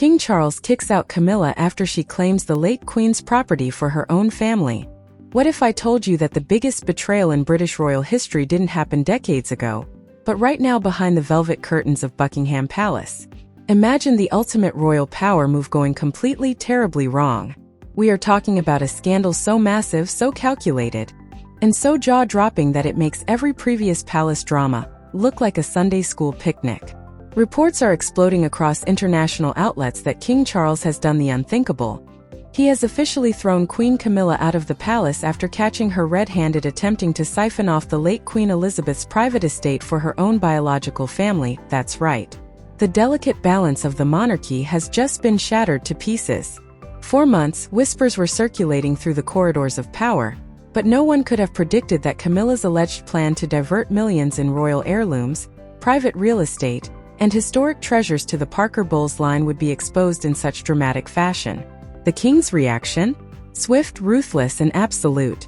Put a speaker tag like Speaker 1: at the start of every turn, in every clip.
Speaker 1: King Charles kicks out Camilla after she claims the late Queen's property for her own family. What if I told you that the biggest betrayal in British royal history didn't happen decades ago, but right now behind the velvet curtains of Buckingham Palace? Imagine the ultimate royal power move going completely terribly wrong. We are talking about a scandal so massive, so calculated, and so jaw-dropping that it makes every previous palace drama look like a Sunday school picnic. Reports are exploding across international outlets that King Charles has done the unthinkable. He has officially thrown Queen Camilla out of the palace after catching her red-handed attempting to siphon off the late Queen Elizabeth's private estate for her own biological family. That's right. The delicate balance of the monarchy has just been shattered to pieces. For months, whispers were circulating through the corridors of power, but no one could have predicted that Camilla's alleged plan to divert millions in royal heirlooms, private real estate, and historic treasures to the Parker Bowles line would be exposed in such dramatic fashion. The king's reaction? Swift, ruthless, and absolute.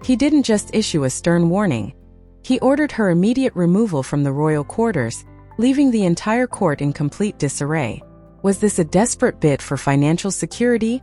Speaker 1: He didn't just issue a stern warning. He ordered her immediate removal from the royal quarters, leaving the entire court in complete disarray. Was this a desperate bid for financial security,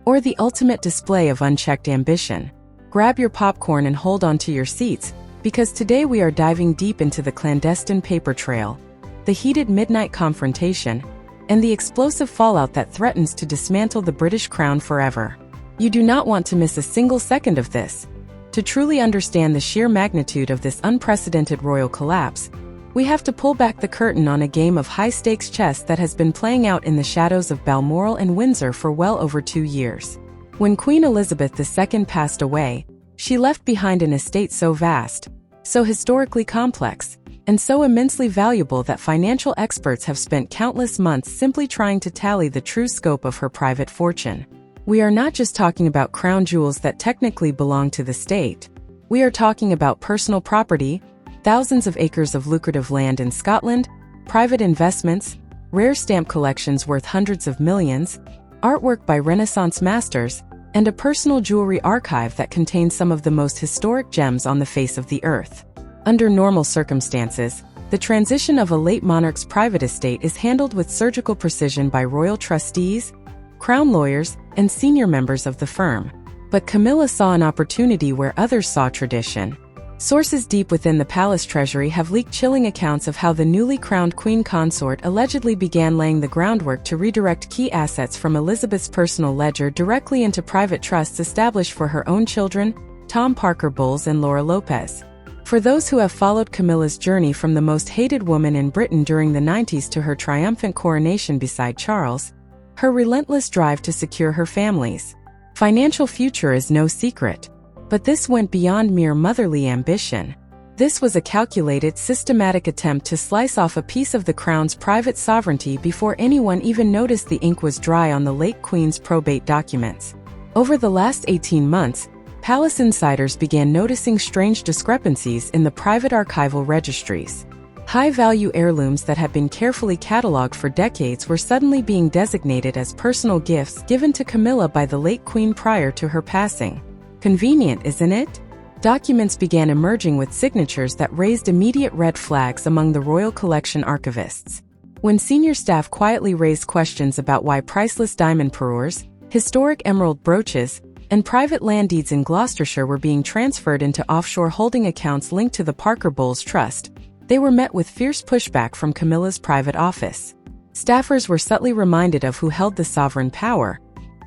Speaker 1: or the ultimate display of unchecked ambition? Grab your popcorn and hold on to your seats, because today we are diving deep into the clandestine paper trail, the heated midnight confrontation, and the explosive fallout that threatens to dismantle the British crown forever. You do not want to miss a single second of this. To truly understand the sheer magnitude of this unprecedented royal collapse, we have to pull back the curtain on a game of high-stakes chess that has been playing out in the shadows of Balmoral and Windsor for well over 2 years. When Queen Elizabeth II passed away, she left behind an estate so vast, so historically complex, and so immensely valuable that financial experts have spent countless months simply trying to tally the true scope of her private fortune. We are not just talking about crown jewels that technically belong to the state. We are talking about personal property, thousands of acres of lucrative land in Scotland, private investments, rare stamp collections worth hundreds of millions, artwork by Renaissance masters, and a personal jewelry archive that contains some of the most historic gems on the face of the earth. Under normal circumstances, the transition of a late monarch's private estate is handled with surgical precision by royal trustees, crown lawyers, and senior members of the firm. But Camilla saw an opportunity where others saw tradition. Sources deep within the palace treasury have leaked chilling accounts of how the newly crowned queen consort allegedly began laying the groundwork to redirect key assets from Elizabeth's personal ledger directly into private trusts established for her own children, Tom Parker Bowles and Laura Lopez. For those who have followed Camilla's journey from the most hated woman in Britain during the 90s to her triumphant coronation beside Charles, her relentless drive to secure her family's financial future is no secret. But this went beyond mere motherly ambition. This was a calculated, systematic attempt to slice off a piece of the crown's private sovereignty before anyone even noticed the ink was dry on the late Queen's probate documents. Over the last 18 months, palace insiders began noticing strange discrepancies in the private archival registries. High-value heirlooms that had been carefully catalogued for decades were suddenly being designated as personal gifts given to Camilla by the late Queen prior to her passing. Convenient, isn't it? Documents began emerging with signatures that raised immediate red flags among the royal collection archivists. When senior staff quietly raised questions about why priceless diamond parures, historic emerald brooches, and private land deeds in Gloucestershire were being transferred into offshore holding accounts linked to the Parker Bowles Trust, they were met with fierce pushback from Camilla's private office. Staffers were subtly reminded of who held the sovereign power,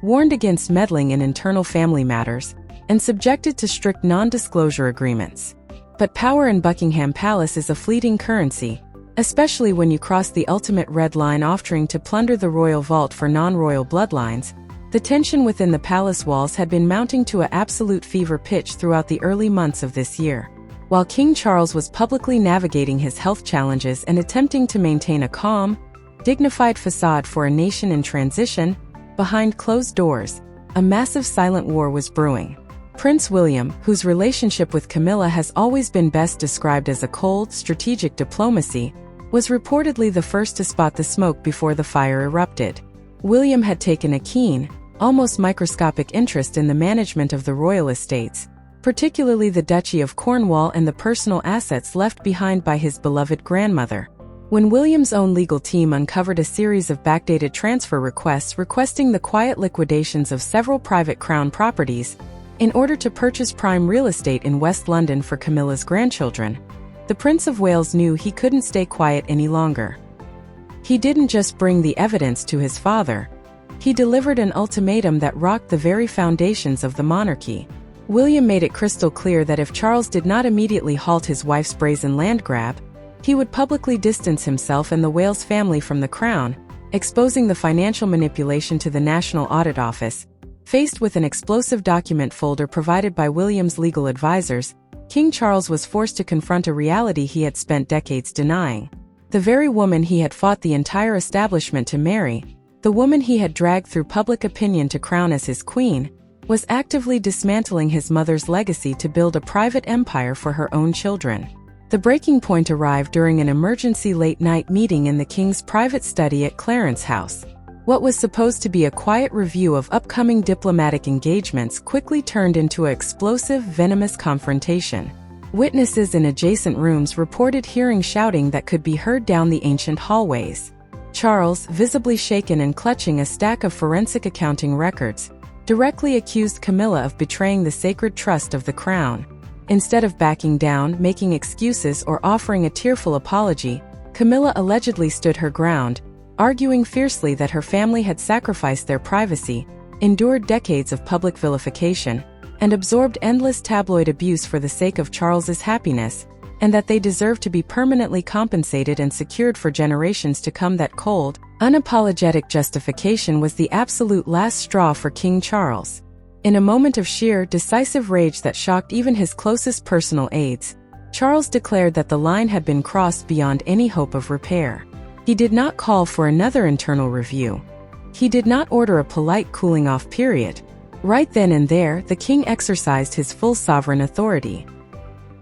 Speaker 1: warned against meddling in internal family matters, and subjected to strict non-disclosure agreements. But power in Buckingham Palace is a fleeting currency, especially when you cross the ultimate red line offering to plunder the royal vault for non-royal bloodlines. The tension within the palace walls had been mounting to an absolute fever pitch throughout the early months of this year. While King Charles was publicly navigating his health challenges and attempting to maintain a calm, dignified facade for a nation in transition, behind closed doors, a massive silent war was brewing. Prince William, whose relationship with Camilla has always been best described as a cold, strategic diplomacy, was reportedly the first to spot the smoke before the fire erupted. William had taken a keen, almost microscopic interest in the management of the royal estates, particularly the Duchy of Cornwall and the personal assets left behind by his beloved grandmother. When William's own legal team uncovered a series of backdated transfer requests requesting the quiet liquidations of several private Crown properties in order to purchase prime real estate in West London for Camilla's grandchildren, the Prince of Wales knew he couldn't stay quiet any longer. He didn't just bring the evidence to his father. He delivered an ultimatum that rocked the very foundations of the monarchy. William made it crystal clear that if Charles did not immediately halt his wife's brazen land grab, he would publicly distance himself and the Wales family from the Crown, exposing the financial manipulation to the National Audit Office. Faced with an explosive document folder provided by William's legal advisors, King Charles was forced to confront a reality he had spent decades denying. The very woman he had fought the entire establishment to marry, the woman he had dragged through public opinion to crown as his queen, was actively dismantling his mother's legacy to build a private empire for her own children. The breaking point arrived during an emergency late-night meeting in the king's private study at Clarence House. What was supposed to be a quiet review of upcoming diplomatic engagements quickly turned into an explosive, venomous confrontation. Witnesses in adjacent rooms reported hearing shouting that could be heard down the ancient hallways. Charles, visibly shaken and clutching a stack of forensic accounting records, directly accused Camilla of betraying the sacred trust of the Crown. Instead of backing down, making excuses, or offering a tearful apology, Camilla allegedly stood her ground, arguing fiercely that her family had sacrificed their privacy, endured decades of public vilification, and absorbed endless tabloid abuse for the sake of Charles's happiness, and that they deserved to be permanently compensated and secured for generations to come. That cold, unapologetic justification was the absolute last straw for King Charles. In a moment of sheer, decisive rage that shocked even his closest personal aides, Charles declared that the line had been crossed beyond any hope of repair. He did not call for another internal review. He did not order a polite cooling-off period. Right then and there, the king exercised his full sovereign authority.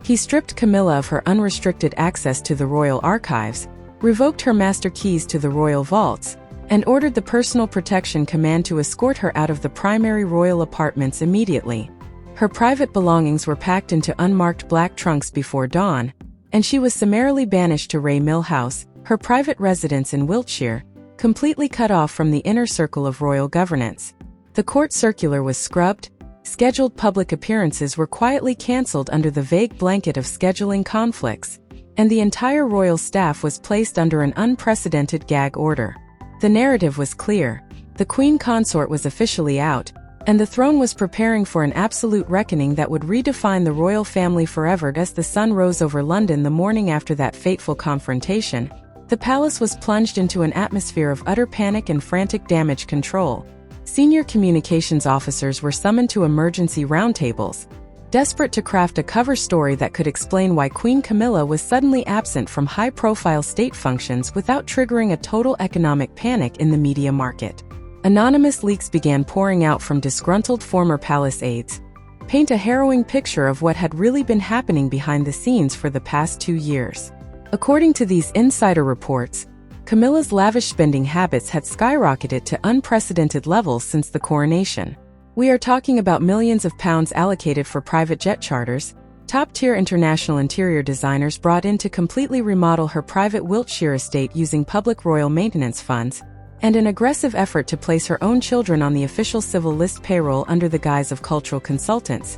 Speaker 1: He stripped Camilla of her unrestricted access to the royal archives, revoked her master keys to the royal vaults, and ordered the Personal Protection Command to escort her out of the primary royal apartments immediately. Her private belongings were packed into unmarked black trunks before dawn, and she was summarily banished to Ray Mill House, her private residence in Wiltshire, completely cut off from the inner circle of royal governance. The court circular was scrubbed, scheduled public appearances were quietly cancelled under the vague blanket of scheduling conflicts, and the entire royal staff was placed under an unprecedented gag order. The narrative was clear. The Queen Consort was officially out, and the throne was preparing for an absolute reckoning that would redefine the royal family forever. As the sun rose over London the morning after that fateful confrontation, the palace was plunged into an atmosphere of utter panic and frantic damage control. Senior communications officers were summoned to emergency roundtables, desperate to craft a cover story that could explain why Queen Camilla was suddenly absent from high-profile state functions without triggering a total economic panic in the media market. Anonymous leaks began pouring out from disgruntled former palace aides, paint a harrowing picture of what had really been happening behind the scenes for the past 2 years. According to these insider reports, Camilla's lavish spending habits had skyrocketed to unprecedented levels since the coronation. We are talking about millions of pounds allocated for private jet charters, top-tier international interior designers brought in to completely remodel her private Wiltshire estate using public royal maintenance funds, and an aggressive effort to place her own children on the official civil list payroll under the guise of cultural consultants.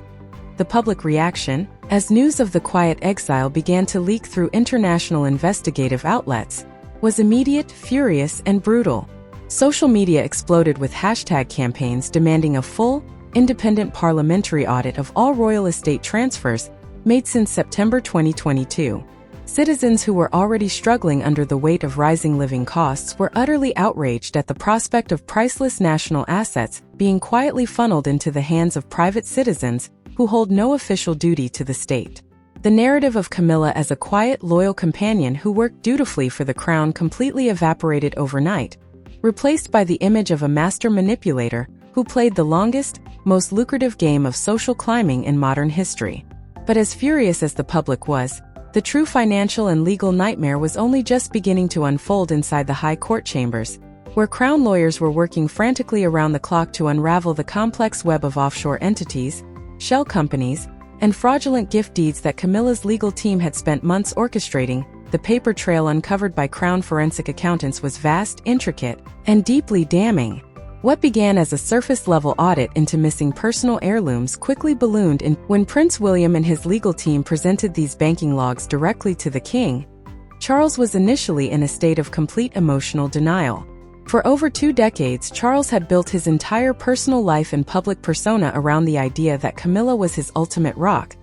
Speaker 1: The public reaction, as news of the quiet exile began to leak through international investigative outlets, was immediate, furious, and brutal. Social media exploded with hashtag campaigns demanding a full, independent parliamentary audit of all royal estate transfers made since September 2022. Citizens who were already struggling under the weight of rising living costs were utterly outraged at the prospect of priceless national assets being quietly funneled into the hands of private citizens who hold no official duty to the state. The narrative of Camilla as a quiet, loyal companion who worked dutifully for the crown completely evaporated overnight, replaced by the image of a master manipulator who played the longest, most lucrative game of social climbing in modern history. But as furious as the public was, the true financial and legal nightmare was only just beginning to unfold inside the High Court chambers, where Crown lawyers were working frantically around the clock to unravel the complex web of offshore entities, shell companies, and fraudulent gift deeds that Camilla's legal team had spent months orchestrating. the paper trail uncovered by Crown forensic accountants was vast, intricate, and deeply damning. What began as a surface-level audit into missing personal heirlooms quickly ballooned when Prince William and his legal team presented these banking logs directly to the king. Charles was initially in a state of complete emotional denial. For over 2 decades, Charles had built his entire personal life and public persona around the idea that Camilla was his ultimate rock,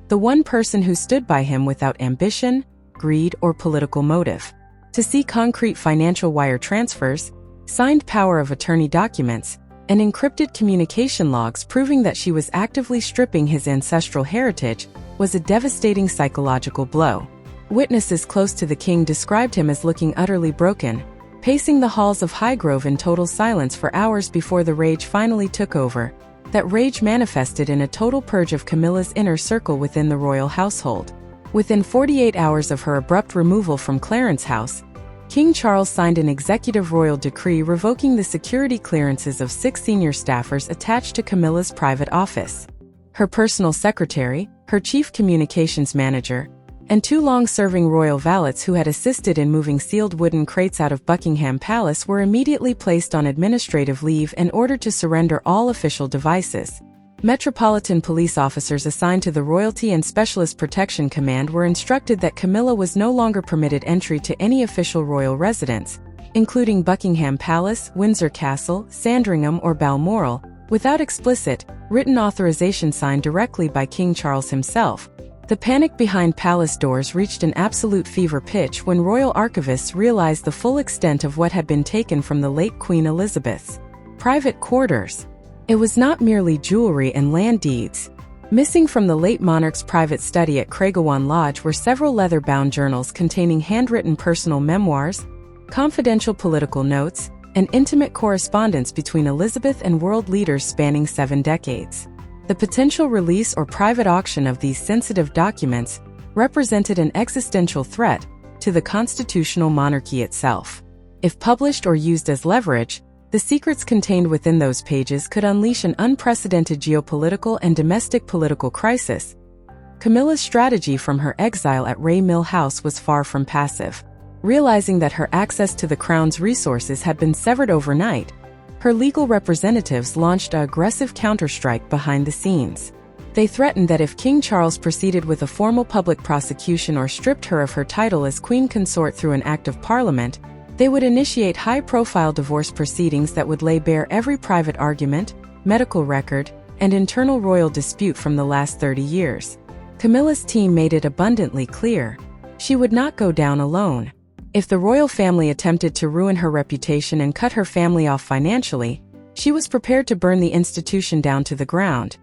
Speaker 1: the one person who stood by him without ambition, greed, or political motive. To see concrete financial wire transfers, signed power of attorney documents, and encrypted communication logs proving that she was actively stripping his ancestral heritage was a devastating psychological blow. Witnesses close to the king described him as looking utterly broken, pacing the halls of Highgrove in total silence for hours before the rage finally took over. That rage manifested in a total purge of Camilla's inner circle within the royal household. Within 48 hours of her abrupt removal from Clarence House, King Charles signed an executive royal decree revoking the security clearances of 6 senior staffers attached to Camilla's private office. Her personal secretary, her chief communications manager, and 2 long-serving royal valets who had assisted in moving sealed wooden crates out of Buckingham Palace were immediately placed on administrative leave and ordered to surrender all official devices. Metropolitan police officers assigned to the Royalty and Specialist Protection Command were instructed that Camilla was no longer permitted entry to any official royal residence, including Buckingham Palace, Windsor Castle, Sandringham, or Balmoral, without explicit, written authorization signed directly by King Charles himself. The panic behind palace doors reached an absolute fever pitch when royal archivists realized the full extent of what had been taken from the late Queen Elizabeth's private quarters. It was not merely jewelry and land deeds. Missing from the late monarch's private study at Craigawwan Lodge were several leather-bound journals containing handwritten personal memoirs, confidential political notes, and intimate correspondence between Elizabeth and world leaders spanning 7 decades. The potential release or private auction of these sensitive documents represented an existential threat to the constitutional monarchy itself. If published or used as leverage, the secrets contained within those pages could unleash an unprecedented geopolitical and domestic political crisis. Camilla's strategy from her exile at Ray Mill House was far from passive. Realizing that her access to the crown's resources had been severed overnight, her legal representatives launched an aggressive counterstrike behind the scenes. They threatened that if King Charles proceeded with a formal public prosecution or stripped her of her title as Queen Consort through an Act of Parliament, they would initiate high-profile divorce proceedings that would lay bare every private argument, medical record, and internal royal dispute from the last 30 years. Camilla's team made it abundantly clear. She would not go down alone. If the royal family attempted to ruin her reputation and cut her family off financially, she was prepared to burn the institution down to the ground.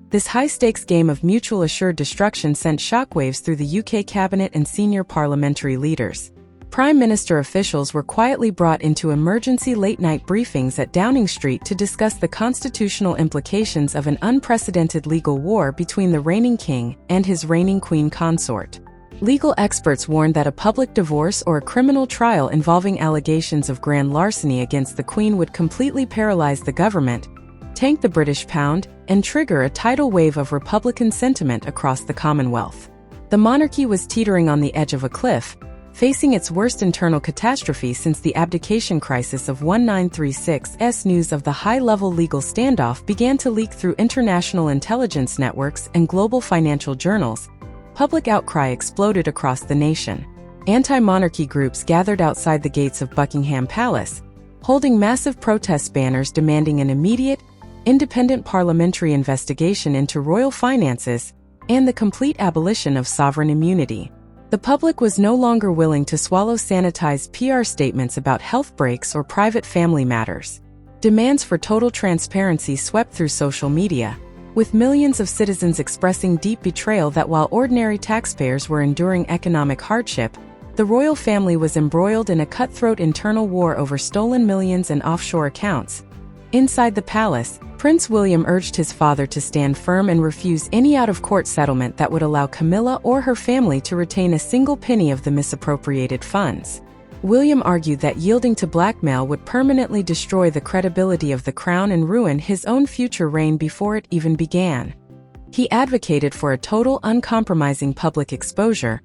Speaker 1: This high-stakes game of mutual assured destruction sent shockwaves through the UK cabinet and senior parliamentary leaders. Prime Minister officials were quietly brought into emergency late-night briefings at Downing Street to discuss the constitutional implications of an unprecedented legal war between the reigning king and his reigning queen consort. Legal experts warned that a public divorce or a criminal trial involving allegations of grand larceny against the Queen would completely paralyze the government, tank the British pound, and trigger a tidal wave of Republican sentiment across the Commonwealth. The monarchy was teetering on the edge of a cliff, facing its worst internal catastrophe since the abdication crisis of 1936. News of the high-level legal standoff began to leak through international intelligence networks and global financial journals. Public outcry exploded across the nation. Anti-monarchy groups gathered outside the gates of Buckingham Palace, holding massive protest banners demanding an immediate, independent parliamentary investigation into royal finances and the complete abolition of sovereign immunity. The public was no longer willing to swallow sanitized PR statements about health breaks or private family matters. Demands for total transparency swept through social media, with millions of citizens expressing deep betrayal that while ordinary taxpayers were enduring economic hardship, the royal family was embroiled in a cutthroat internal war over stolen millions and offshore accounts. Inside the palace, Prince William urged his father to stand firm and refuse any out-of-court settlement that would allow Camilla or her family to retain a single penny of the misappropriated funds. William argued that yielding to blackmail would permanently destroy the credibility of the crown and ruin his own future reign before it even began. He advocated for a total uncompromising public exposure,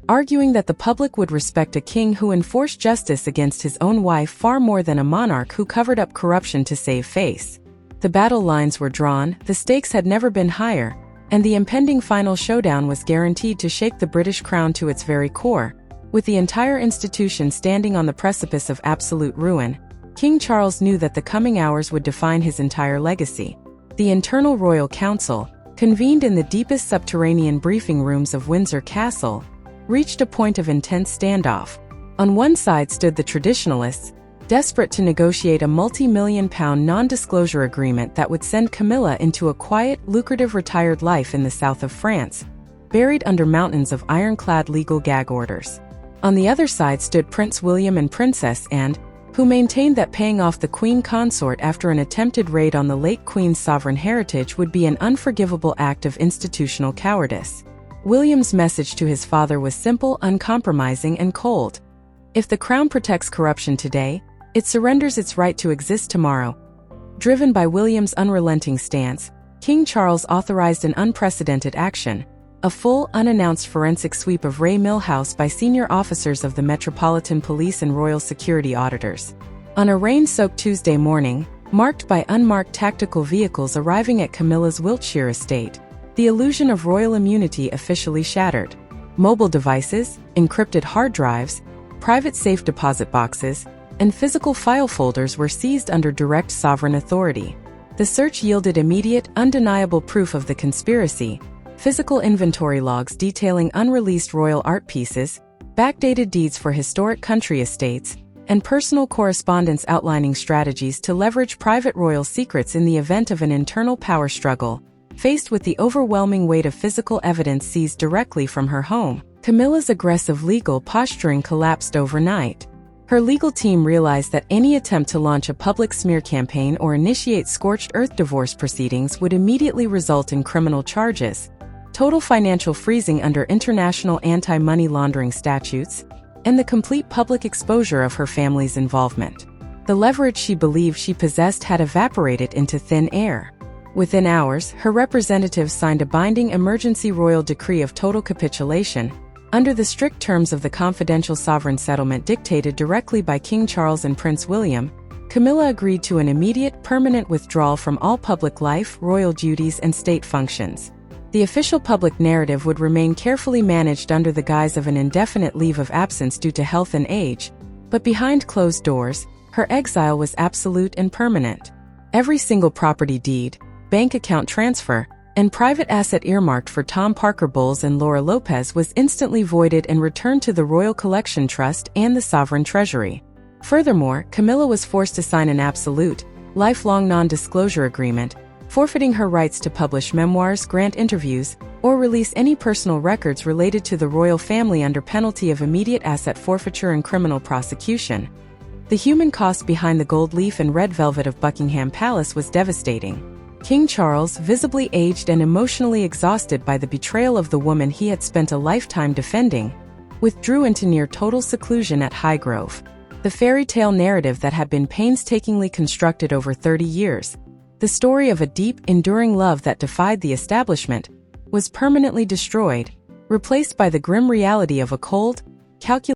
Speaker 1: arguing that the public would respect a king who enforced justice against his own wife far more than a monarch who covered up corruption to save face. The battle lines were drawn, the stakes had never been higher, and the impending final showdown was guaranteed to shake the British crown to its very core. With the entire institution standing on the precipice of absolute ruin, King Charles knew that the coming hours would define his entire legacy. The Internal Royal Council, convened in the deepest subterranean briefing rooms of Windsor Castle, reached a point of intense standoff. On one side stood the traditionalists, desperate to negotiate a multi-million-pound non-disclosure agreement that would send Camilla into a quiet, lucrative retired life in the south of France, buried under mountains of ironclad legal gag orders. On the other side stood Prince William and Princess Anne, who maintained that paying off the Queen Consort after an attempted raid on the late Queen's sovereign heritage would be an unforgivable act of institutional cowardice. William's message to his father was simple, uncompromising, and cold. If the Crown protects corruption today, it surrenders its right to exist tomorrow. Driven by William's unrelenting stance, King Charles authorized an unprecedented action, a full, unannounced forensic sweep of Ray Mill House by senior officers of the Metropolitan Police and Royal Security auditors. On a rain-soaked Tuesday morning, marked by unmarked tactical vehicles arriving at Camilla's Wiltshire estate, the illusion of royal immunity officially shattered. Mobile devices, encrypted hard drives, private safe deposit boxes, and physical file folders were seized under direct sovereign authority. The search yielded immediate, undeniable proof of the conspiracy: physical inventory logs detailing unreleased royal art pieces, backdated deeds for historic country estates, and personal correspondence outlining strategies to leverage private royal secrets in the event of an internal power struggle. Faced with the overwhelming weight of physical evidence seized directly from her home, Camilla's aggressive legal posturing collapsed overnight. Her legal team realized that any attempt to launch a public smear campaign or initiate scorched earth divorce proceedings would immediately result in criminal charges, total financial freezing under international anti-money laundering statutes, and the complete public exposure of her family's involvement. The leverage she believed she possessed had evaporated into thin air. Within hours, her representatives signed a binding emergency royal decree of total capitulation, under the strict terms of the confidential sovereign settlement dictated directly by King Charles and Prince William. Camilla agreed to an immediate, permanent withdrawal from all public life, royal duties, and state functions. The official public narrative would remain carefully managed under the guise of an indefinite leave of absence due to health and age, but behind closed doors, her exile was absolute and permanent. Every single property deed, bank account transfer, and private asset earmarked for Tom Parker Bowles and Laura Lopez was instantly voided and returned to the Royal Collection Trust and the Sovereign Treasury. Furthermore, Camilla was forced to sign an absolute, lifelong non-disclosure agreement, forfeiting her rights to publish memoirs, grant interviews, or release any personal records related to the royal family under penalty of immediate asset forfeiture and criminal prosecution. The human cost behind the gold leaf and red velvet of Buckingham Palace was devastating. King Charles, visibly aged and emotionally exhausted by the betrayal of the woman he had spent a lifetime defending, withdrew into near total seclusion at Highgrove. The fairy tale narrative that had been painstakingly constructed over 30 years, the story of a deep, enduring love that defied the establishment, was permanently destroyed, replaced by the grim reality of a cold, calculating